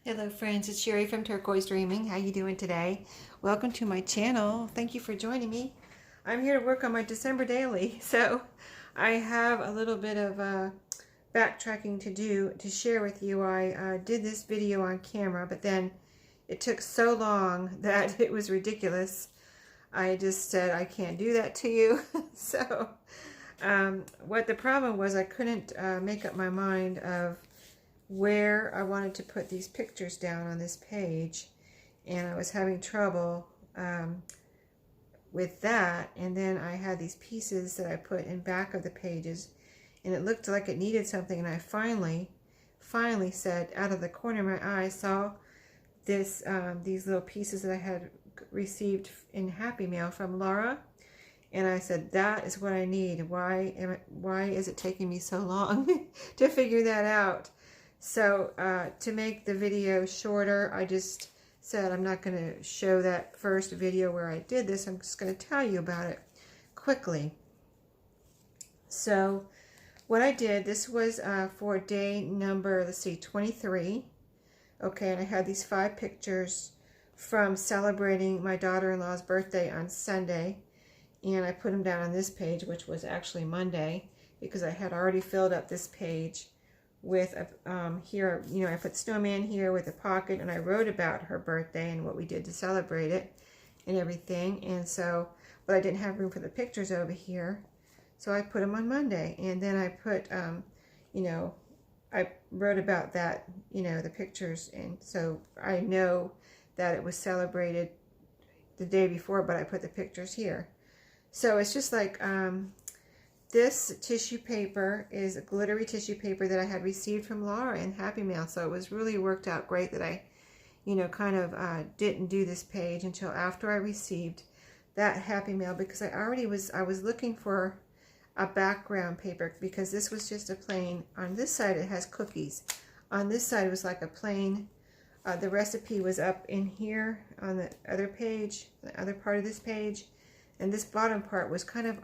Hello friends, it's Sheree from Turquoise Dreaming. How you doing today? Welcome to my channel. Thank you for joining me. I'm here to work on my December daily. So I have a little bit of backtracking to do to share with you. I did this video on camera, but then it took so long that it was ridiculous. I just said I can't do that to you. So what the problem was, I couldn't make up my mind of where I wanted to put these pictures down on this page, and I was having trouble with that. And then I had these pieces that I put in back of the pages, and it looked like it needed something, and I finally said, out of the corner of my eye, saw this these little pieces that I had received in Happy Mail from Laura, and I said, that is what I need. Why is it taking me so long to figure that out? So to make the video shorter, I just said I'm not going to show that first video where I did this. I'm just going to tell you about it quickly. So what I did, this was for day number, let's see, 23. Okay, and I had these 5 pictures from celebrating my daughter-in-law's birthday on Sunday. And I put them down on this page, which was actually Monday, because I had already filled up this page with here, you know, I put snowman here with a pocket, and I wrote about her birthday and what we did to celebrate it and everything. And so, but I didn't have room for the pictures over here, so I put them on Monday. And then I put, you know, I wrote about that, you know, the pictures, and so I know that it was celebrated the day before, but I put the pictures here. So it's just like, this tissue paper is a glittery tissue paper that I had received from Laura in Happy Mail. So it was really worked out great that I, you know, kind of didn't do this page until after I received that Happy Mail, because I was looking for a background paper, because this was just a plain, on this side it has cookies. On this side it was like a plain, the recipe was up in here on the other page, the other part of this page. And this bottom part was kind of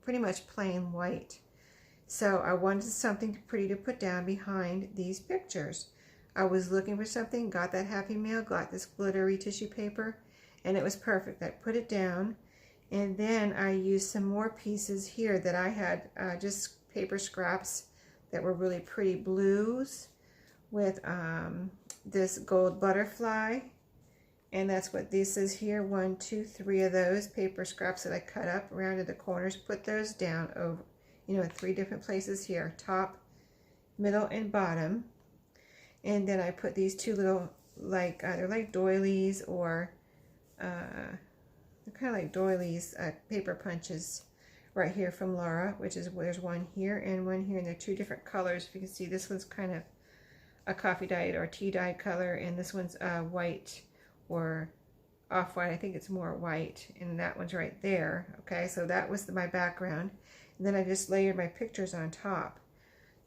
pretty much plain white. So I wanted something pretty to put down behind these pictures. I was looking for something, got that Happy Mail, got this glittery tissue paper, and it was perfect. I put it down, and then I used some more pieces here that I had, just paper scraps that were really pretty blues with this gold butterfly. And that's what this is here. 1, 2, 3 of those paper scraps that I cut up, rounded the corners, put those down over, you know, in 3 different places here, top, middle, and bottom. And then I put these 2 little, like, they're like doilies, or they're kind of like doilies, paper punches right here from Laura, which is, there's one here and one here, and they're 2 different colors. If you can see, this one's kind of a coffee dyed or tea dyed color, and this one's white or off-white. I think it's more white, and that one's right there. Okay, so that was my background, and then I just layered my pictures on top.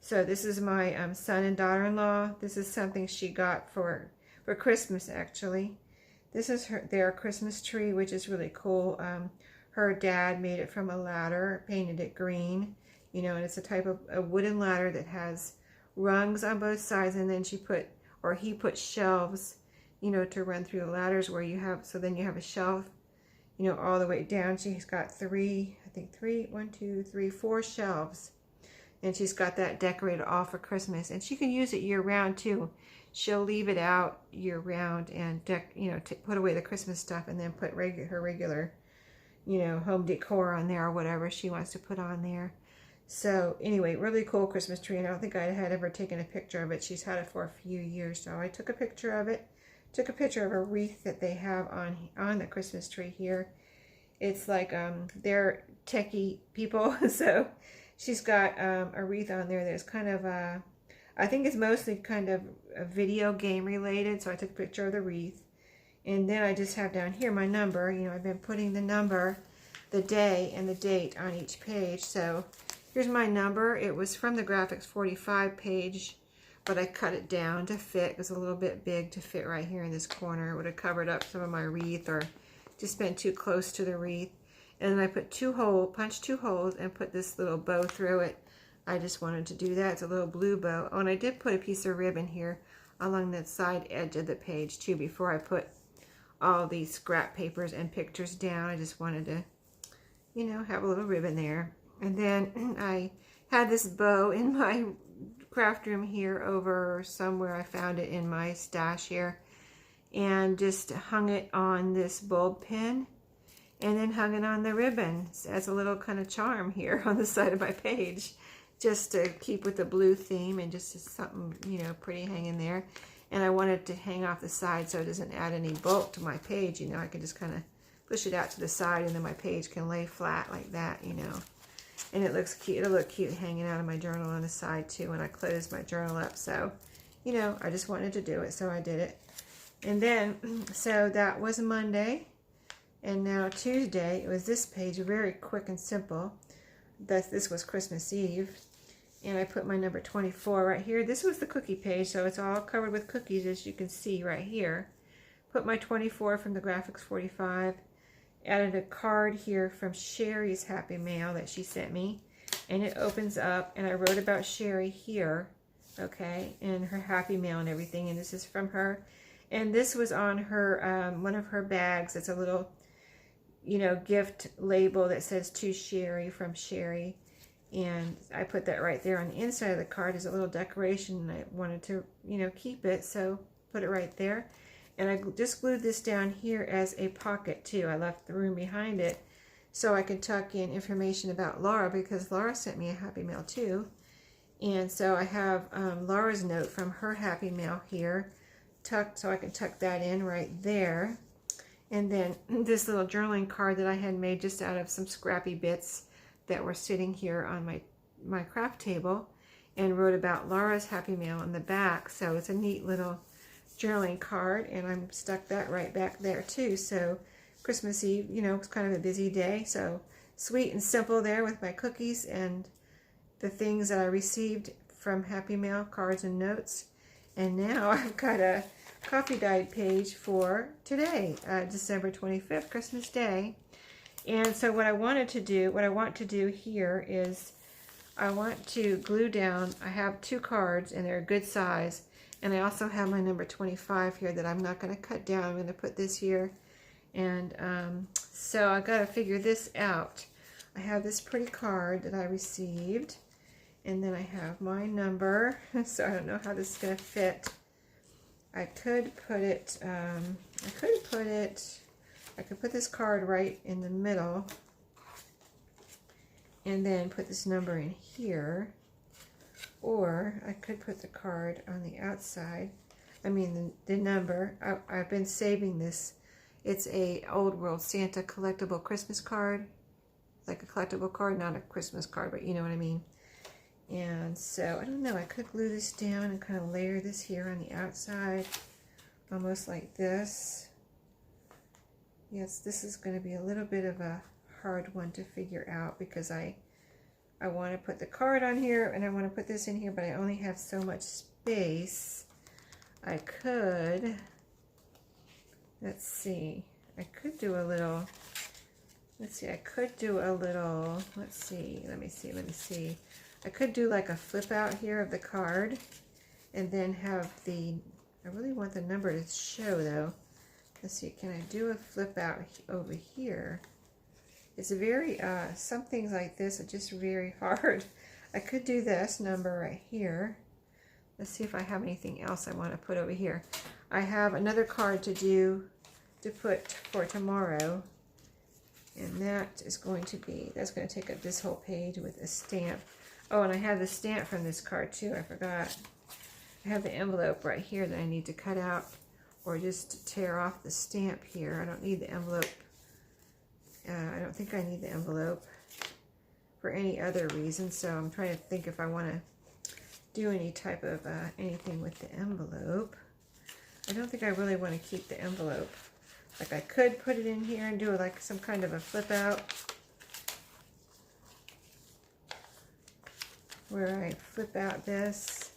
So this is my son and daughter-in-law. This is something she got for Christmas, actually. This is their Christmas tree, which is really cool. Her dad made it from a ladder, painted it green, you know, and it's a type of a wooden ladder that has rungs on both sides, and then he put shelves, you know, to run through the ladders, where you have, so then you have a shelf, you know, all the way down. She's got 4 shelves, and she's got that decorated all for Christmas, and she can use it year round too. She'll leave it out year round and you know, put away the Christmas stuff, and then put her regular, you know, home decor on there, or whatever she wants to put on there. So anyway, really cool Christmas tree, and I don't think I had ever taken a picture of it. She's had it for a few years, so I took a picture of it. Took a picture of a wreath that they have on the Christmas tree here. It's like they're techie people, so she's got a wreath on there that's kind of I think it's mostly kind of a video game related. So I took a picture of the wreath, and then I just have down here my number. You know, I've been putting the number, the day, and the date on each page. So here's my number. It was from the Graphics 45 page, but I cut it down to fit. It was a little bit big to fit right here in this corner. It would have covered up some of my wreath, or just been too close to the wreath. And then I put punched 2 holes and put this little bow through it. I just wanted to do that. It's a little blue bow. Oh, and I did put a piece of ribbon here along the side edge of the page too before I put all these scrap papers and pictures down. I just wanted to, you know, have a little ribbon there. And then I had this bow in my craft room here over somewhere. I found it in my stash here and just hung it on this bulb pin and then hung it on the ribbon as a little kind of charm here on the side of my page, just to keep with the blue theme and just something, you know, pretty hanging there. And I wanted to hang off the side so it doesn't add any bulk to my page. You know, I can just kind of push it out to the side and then my page can lay flat like that, you know. And it looks cute. It'll look cute hanging out of my journal on the side too when I close my journal up. So, you know, I just wanted to do it, so I did it. And then, so that was Monday. And now Tuesday, it was this page, very quick and simple. This was Christmas Eve. And I put my number 24 right here. This was the cookie page, so it's all covered with cookies, as you can see right here. Put my 24 from the Graphics 45. Added a card here from Sherry's Happy Mail that she sent me. And it opens up, and I wrote about Sherry here, okay, and her Happy Mail and everything. And this is from her. And this was on her, one of her bags. It's a little, you know, gift label that says to Sherry, from Sherry. And I put that right there on the inside of the card as a little decoration, and I wanted to, you know, keep it, so put it right there. And I just glued this down here as a pocket too. I left the room behind it so I could tuck in information about Laura, because Laura sent me a Happy Mail too. And so I have Laura's note from her Happy Mail here tucked, so I can tuck that in right there. And then this little journaling card that I had made just out of some scrappy bits that were sitting here on my craft table, and wrote about Laura's Happy Mail on the back. So it's a neat little journaling card, and I'm stuck that right back there too. So Christmas Eve, you know, it's kind of a busy day, so sweet and simple there with my cookies and the things that I received from Happy Mail, cards and notes. And now I've got a coffee guide page for today, December 25th, Christmas Day. And so what I want to do here is I want to glue down, I have 2 cards and they're a good size. And I also have my number 25 here that I'm not going to cut down. I'm going to put this here. And so I got to figure this out. I have this pretty card that I received. And then I have my number. So I don't know how this is going to fit. I could put it, I could put this card right in the middle and then put this number in here, or I could put the card on the outside. I mean the number. I've been saving this. It's a Old World Santa collectible Christmas card, like a collectible card, not a Christmas card, but you know what I mean. And so I don't know, I could glue this down and kind of layer this here on the outside, almost like this. Yes, this is going to be a little bit of a hard one to figure out, because I want to put the card on here and I want to put this in here, but I only have so much space. I could, let's see, I could do a little, I could do like a flip out here of the card and then have I really want the number to show though. Let's see, can I do a flip out over here? It's very, some things like this are just very hard. I could do this number right here. Let's see if I have anything else I want to put over here. I have another card to put for tomorrow. And that is going to be, that's going to take up this whole page with a stamp. Oh, and I have the stamp from this card too, I forgot. I have the envelope right here that I need to cut out, or just tear off the stamp here. I don't need the envelope. I don't think I need the envelope for any other reason, so I'm trying to think if I want to do any type of anything with the envelope. I don't think I really want to keep the envelope. Like I could put it in here and do like some kind of a flip out where I flip out this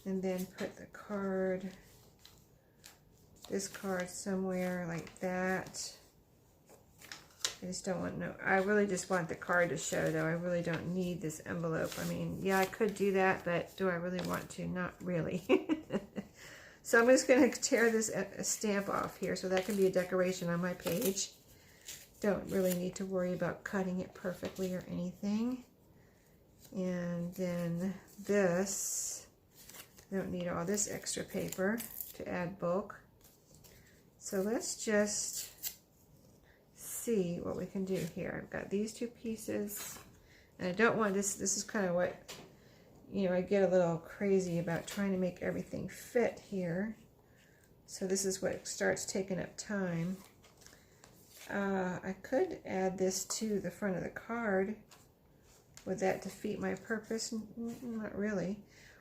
and then put the card, this card somewhere like that. I just don't want I really just want the card to show though. I really don't need this envelope. I mean, yeah, I could do that, but do I really want to? Not really. So I'm just going to tear this stamp off here so that can be a decoration on my page. Don't really need to worry about cutting it perfectly or anything. And then this, I don't need all this extra paper to add bulk. So let's just see what we can do here. I've got these two pieces, and I don't want this is kind of what, you know, I get a little crazy about trying to make everything fit here. So this is what starts taking up time. I could add this to the front of the card. Would that defeat my purpose? Not really.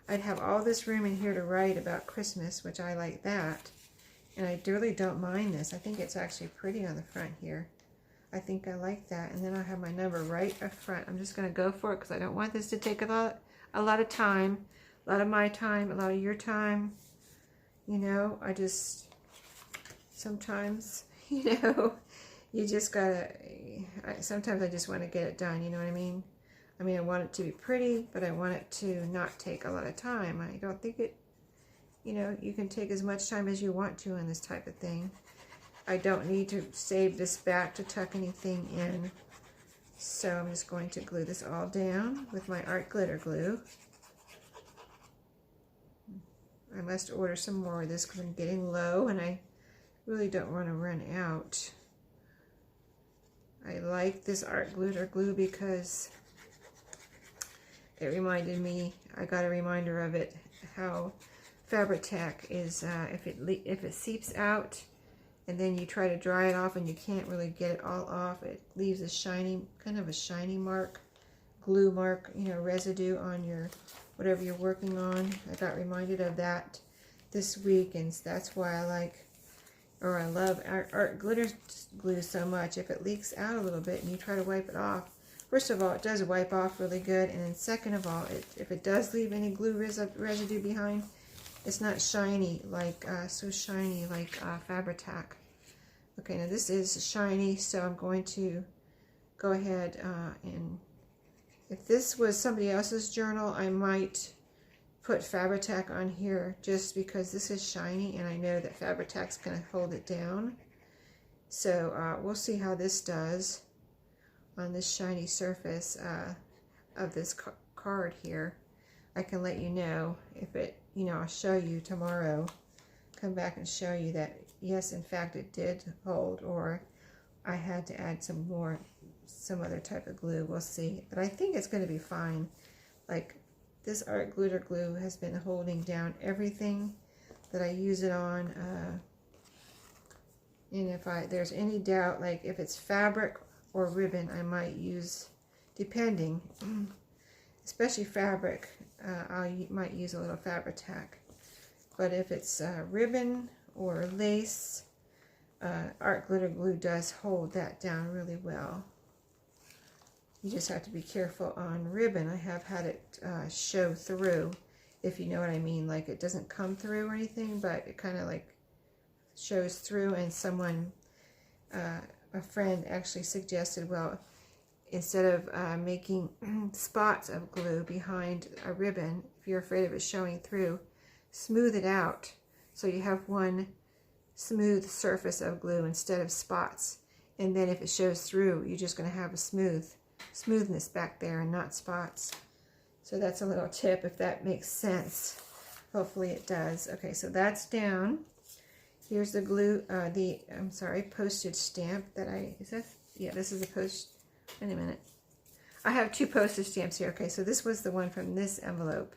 I'd have all this room in here to write about Christmas, which I like that. And I really don't mind this. I think it's actually pretty on the front here. I think I like that. And then I'll have my number right up front. I'm just going to go for it because I don't want this to take a lot of time. A lot of my time, a lot of your time. You know, I just, sometimes, you know, you just gotta, sometimes I just want to get it done, you know what I mean? I mean, I want it to be pretty, but I want it to not take a lot of time. I don't think it, you know, you can take as much time as you want to on this type of thing. I don't need to save this back to tuck anything in. So I'm just going to glue this all down with my art glitter glue. I must order some more of this because I'm getting low and I really don't want to run out. I like this art glitter glue because it reminded me, I got a reminder of it, how Fabri-Tac is, if it seeps out and then you try to dry it off and you can't really get it all off, it leaves a shiny, kind of a shiny mark, glue mark, you know, residue on your, whatever you're working on. I got reminded of that this week, and that's why I like, or I love art glitter glue so much. If it leaks out a little bit and you try to wipe it off, first of all, it does wipe off really good, and then second of all, if it does leave any glue residue behind, it's not shiny like, so shiny like Fabri-Tac. Okay, now this is shiny, so I'm going to go ahead and, if this was somebody else's journal, I might put Fabri-Tac on here just because this is shiny and I know that Fabri-Tac's going to hold it down. So we'll see how this does on this shiny surface of this card here. I can let you know if it, you know, I'll show you tomorrow, come back and show you that yes, in fact it did hold, or I had to add some other type of glue. We'll see, but I think it's going to be fine. Like, this art glitter glue has been holding down everything that I use it on, and if there's any doubt, like if it's fabric or ribbon, I might use, depending, especially fabric, I might use a little Fabri-Tac. But if it's ribbon or lace, art glitter glue does hold that down really well. You just have to be careful on ribbon. I have had it show through, if you know what I mean. Like, it doesn't come through or anything, but it kind of like shows through. And someone, a friend actually suggested, well, instead of making spots of glue behind a ribbon, if you're afraid of it showing through, smooth it out so you have one smooth surface of glue instead of spots. And then if it shows through, you're just going to have a smoothness back there and not spots. So that's a little tip, if that makes sense. Hopefully it does. Okay, so that's down. Here's the glue, postage stamp that this is a wait a minute. I have two postage stamps here. Okay, so this was the one from this envelope,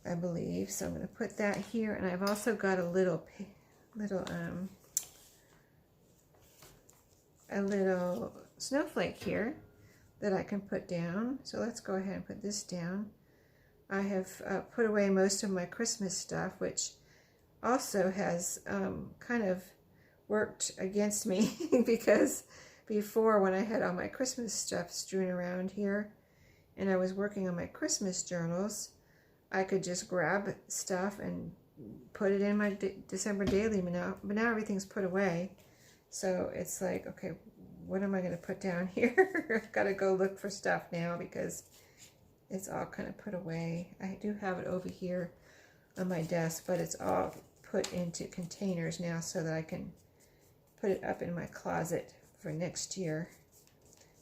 I believe. So I'm going to put that here, and I've also got a little snowflake here that I can put down. So let's go ahead and put this down. I have put away most of my Christmas stuff, which also has kind of worked against me because before, when I had all my Christmas stuff strewn around here and I was working on my Christmas journals, I could just grab stuff and put it in my December daily, but now everything's put away. So it's like, okay, what am I going to put down here? I've got to go look for stuff now because it's all kind of put away. I do have it over here on my desk, but it's all put into containers now so that I can put it up in my closet for next year.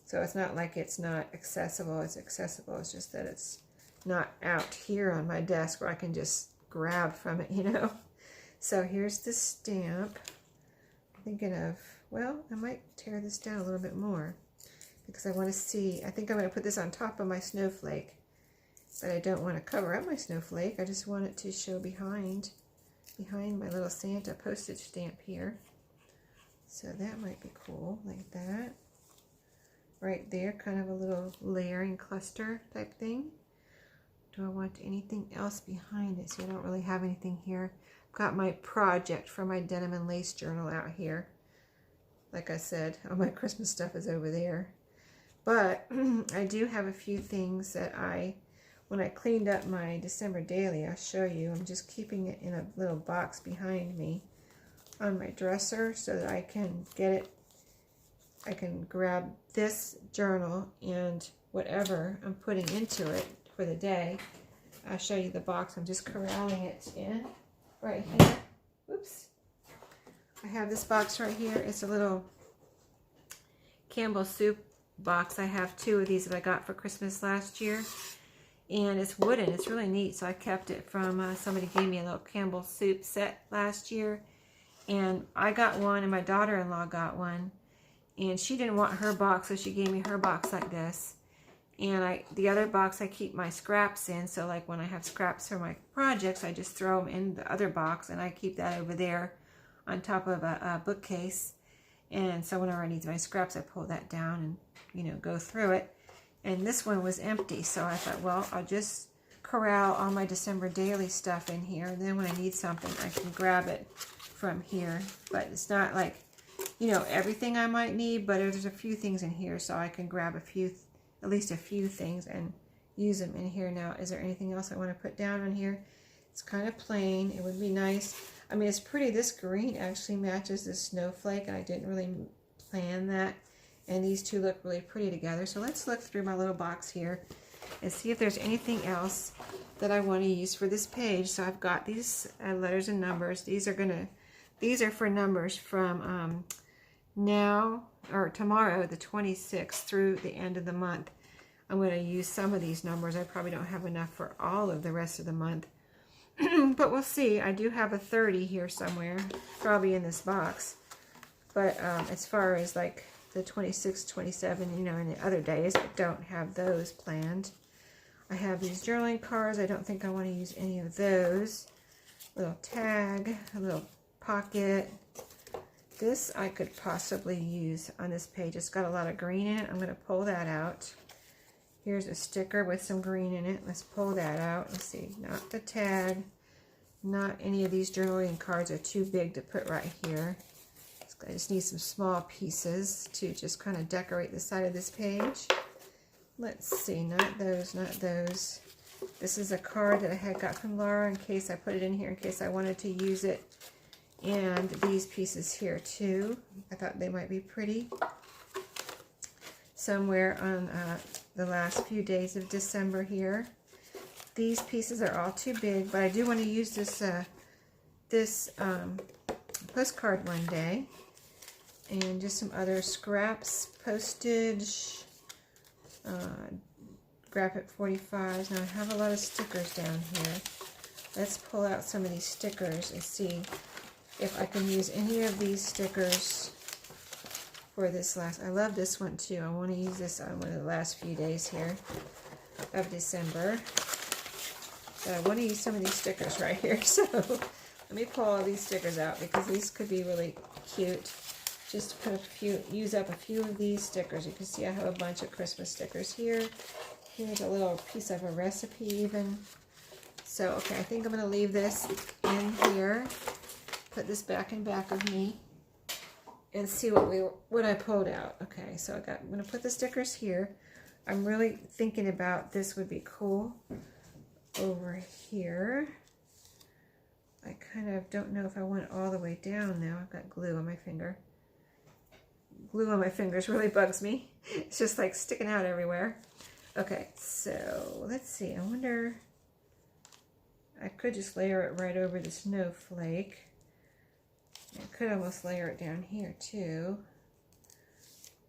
So it's not like it's not accessible. It's accessible. It's just that it's not out here on my desk where I can just grab from it, you know. So here's the stamp. I'm thinking of, well, I might tear this down a little bit more because I want to see. I think I'm going to put this on top of my snowflake, but I don't want to cover up my snowflake. I just want it to show behind my little Santa postage stamp here. So that might be cool, like that. Right there, kind of a little layering cluster type thing. Do I want anything else behind it? See, I don't really have anything here. I've got my project for my denim and lace journal out here. Like I said, all my Christmas stuff is over there. But I do have a few things that when I cleaned up my December daily, I'll show you. I'm just keeping it in a little box behind me on my dresser so that I can get it. I can grab this journal and whatever I'm putting into it for the day. I'll show you the box. I'm just corralling it in right here. Oops. I have this box right here. It's a little Campbell soup box. I have 2 of these that I got for Christmas last year. And it's wooden. It's really neat. So I kept it from somebody gave me a little Campbell soup set last year. And I got one and my daughter-in-law got one. And she didn't want her box, so she gave me her box like this. And the other box I keep my scraps in, so like when I have scraps for my projects, I just throw them in the other box, and I keep that over there on top of a bookcase. And so whenever I need my scraps, I pull that down and, you know, go through it. And this one was empty, so I thought, well, I'll just corral all my December daily stuff in here, and then when I need something, I can grab it from here. But it's not like, you know, everything I might need, but there's a few things in here, so I can grab at least a few things and use them in here. Now, is there anything else I want to put down on here? It's kind of plain. It would be nice. I mean, it's pretty. This green actually matches this snowflake, and I didn't really plan that. And these two look really pretty together. So let's look through my little box here and see if there's anything else that I want to use for this page. So I've got these letters and numbers. These are for numbers from now or tomorrow, the 26th, through the end of the month. I'm going to use some of these numbers. I probably don't have enough for all of the rest of the month. But we'll see. I do have a 30 here somewhere, probably in this box. But as far as like the 26, 27, you know, and the other days, I don't have those planned. I have these journaling cards. I don't think I want to use any of those. Little tag, a little pocket. This I could possibly use on this page. It's got a lot of green in it. I'm going to pull that out. Here's a sticker with some green in it. Let's pull that out. Let's see. Not the tag. Not any of these journaling cards are too big to put right here. I just need some small pieces to just kind of decorate the side of this page. Let's see. Not those. Not those. This is a card that I had got from Laura in case I put it in here in case I wanted to use it. And these pieces here too. I thought they might be pretty. Somewhere on the last few days of December here. These pieces are all too big, but I do want to use this postcard one day. And just some other scraps, postage, graphic 45s. Now I have a lot of stickers down here. Let's pull out some of these stickers and see if I can use any of these stickers for this last. I love this one too. I want to use this on one of the last few days here of December. But I want to use some of these stickers right here. So let me pull all these stickers out because these could be really cute. Just to put use up a few of these stickers. You can see I have a bunch of Christmas stickers here. Here's a little piece of a recipe even. So, okay, I think I'm going to leave this in here. Put this back in back of me. And see what I pulled out. Okay, so I'm going to put the stickers here. I'm really thinking about this would be cool over here. I kind of don't know if I want it all the way down now. I've got glue on my finger. Glue on my fingers really bugs me. It's just like sticking out everywhere. Okay, so let's see. I wonder, I could just layer it right over the snowflake. I could almost layer it down here too.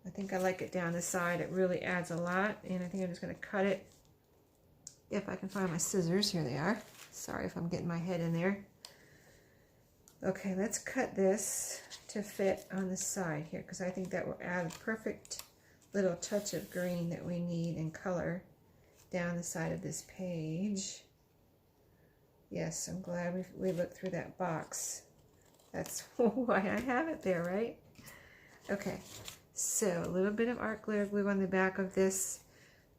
I think I like it down the side. It really adds a lot, and I think I'm just going to cut it. If I can find my scissors, here they are. Sorry if I'm getting my head in there. Okay, let's cut this to fit on the side here, because I think that will add a perfect little touch of green that we need in color down the side of this page. Yes, I'm glad we looked through that box. That's why I have it there, right? Okay, so a little bit of art glitter glue on the back of this.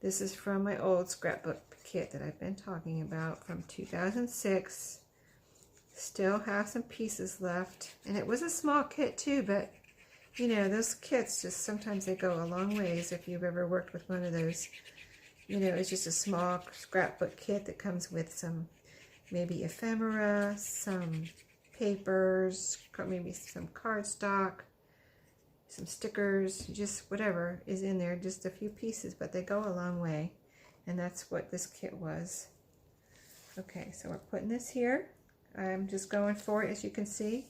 This is from my old scrapbook kit that I've been talking about from 2006. Still have some pieces left, and it was a small kit too, but you know, those kits just sometimes they go a long ways. If you've ever worked with one of those, you know, it's just a small scrapbook kit that comes with some maybe ephemera, some papers, maybe some cardstock, some stickers, just whatever is in there, just a few pieces, but they go a long way, and that's what this kit was. Okay, so we're putting this here. I'm just going for it, as you can see.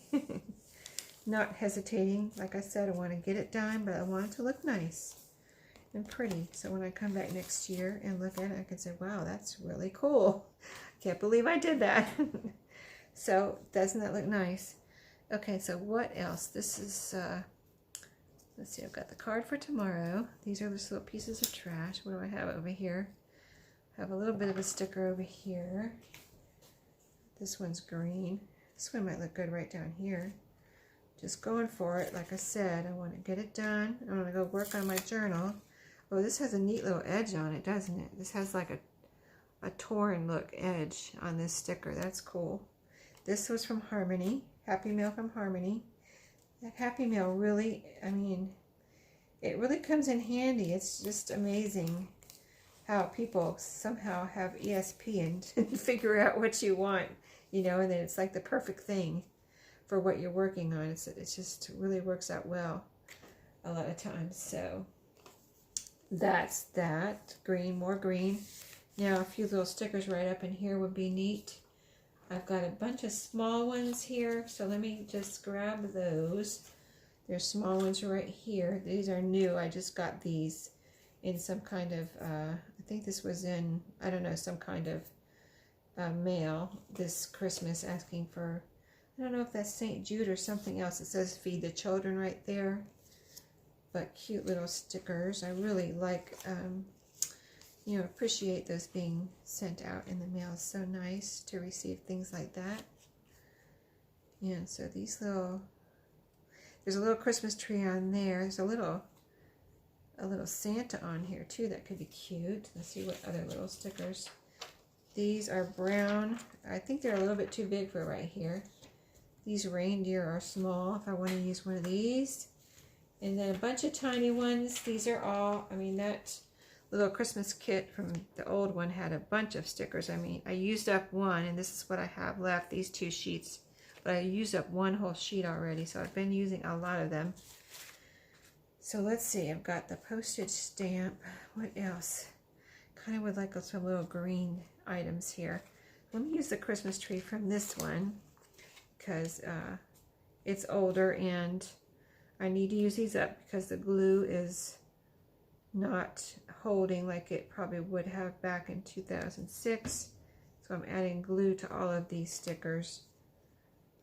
Not hesitating. Like I said, I want to get it done, but I want it to look nice and pretty. So when I come back next year and look at it, I can say, wow, that's really cool. Can't believe I did that. So doesn't that look nice? Okay, so what else? This is, let's see, I've got the card for tomorrow. These are just little pieces of trash. What do I have over here? I have a little bit of a sticker over here. This one's green. This one might look good right down here. Just going for it. Like I said, I want to get it done. I want to go work on my journal. Oh, this has a neat little edge on it, doesn't it? This has like a torn look edge on this sticker. That's cool. This was from Harmony. Happy Mail from Harmony. That Happy Mail really, I mean, it really comes in handy. It's just amazing how people somehow have ESP and figure out what you want, you know, and then it's like the perfect thing for what you're working on. It just really works out well a lot of times. So that's that. Green, more green. Now a few little stickers right up in here would be neat. I've got a bunch of small ones here, so let me just grab those. There's small ones right here. These are new. I just got these in some kind of, I think this was in, I don't know, some kind of mail this Christmas, asking for, I don't know if that's St. Jude or something else. It says Feed the Children right there. But cute little stickers. I really like, you know, appreciate those being sent out in the mail. It's so nice to receive things like that. Yeah, so these little, there's a little Christmas tree on there. There's a little Santa on here too. That could be cute. Let's see what other little stickers. These are brown. I think they're a little bit too big for right here. These reindeer are small if I want to use one of these. And then a bunch of tiny ones. These are all, I mean, that little Christmas kit from the old one had a bunch of stickers. I mean, I used up one, and this is what I have left, these 2 sheets. But I used up one whole sheet already, so I've been using a lot of them. So let's see, I've got the postage stamp. What else? Kind of would like some little green items here. Let me use the Christmas tree from this one, because it's older and I need to use these up because the glue is not holding like it probably would have back in 2006. So I'm adding glue to all of these stickers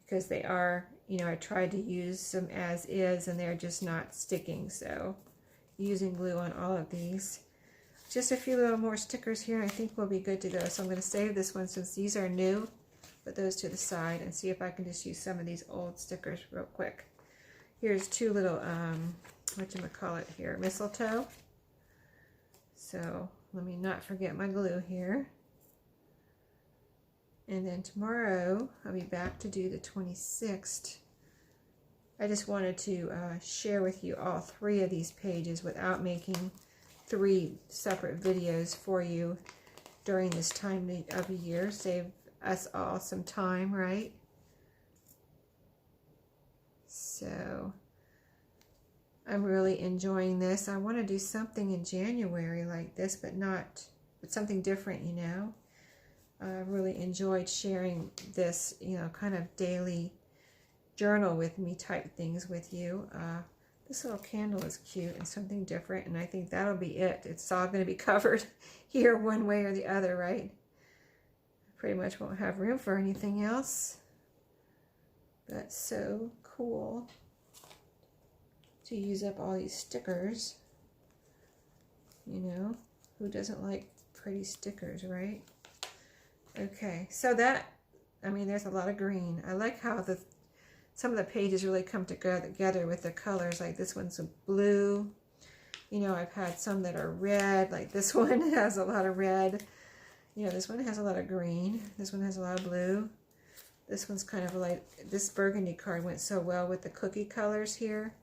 because they are, you know, I tried to use them as is and they're just not sticking. So using glue on all of these. Just a few little more stickers here. I think we'll be good to go. So I'm going to save this one since these are new. Put those to the side and see if I can just use some of these old stickers real quick. Here's 2 little, whatchamacallit here, mistletoe. So let me not forget my glue here. And then tomorrow I'll be back to do the 26th. I just wanted to share with you all 3 of these pages without making 3 separate videos for you during this time of the year. Save us all some time, right? So I'm really enjoying this. I want to do something in January like this, but something different, you know. really enjoyed sharing this, you know, kind of daily journal with me type things with you. This little candle is cute and something different, and I think that'll be it. It's all going to be covered here one way or the other, right? Pretty much won't have room for anything else. That's so cool to use up all these stickers. You know, who doesn't like pretty stickers, right? Okay, so that, I mean, there's a lot of green. I like how some of the pages really come together with the colors. Like this one's a blue. You know, I've had some that are red. Like this one has a lot of red. You know, this one has a lot of green. This one has a lot of blue. This one's kind of like, this burgundy card went so well with the cookie colors here.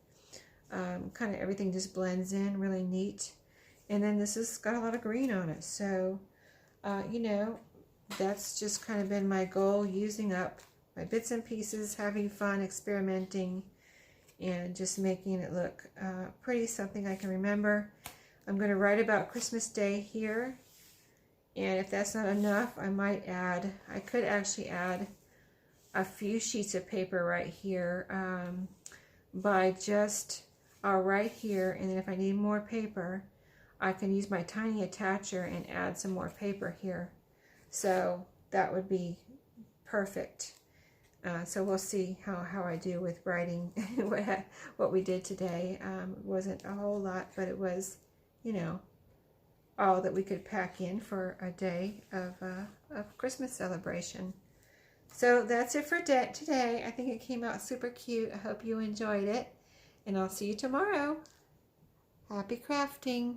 Kind of everything just blends in, really neat. And then this has got a lot of green on it. So, you know, that's just kind of been my goal, using up my bits and pieces, having fun, experimenting, and just making it look pretty, something I can remember. I'm going to write about Christmas Day here. And if that's not enough, I might add, I could actually add a few sheets of paper right here by just, I'll write here, and then if I need more paper, I can use my tiny attacher and add some more paper here. So that would be perfect. So we'll see how I do with writing what we did today. It wasn't a whole lot, but it was, you know, all that we could pack in for a day of Christmas celebration. So that's it for today. I think it came out super cute. I hope you enjoyed it, and I'll see you tomorrow. Happy crafting.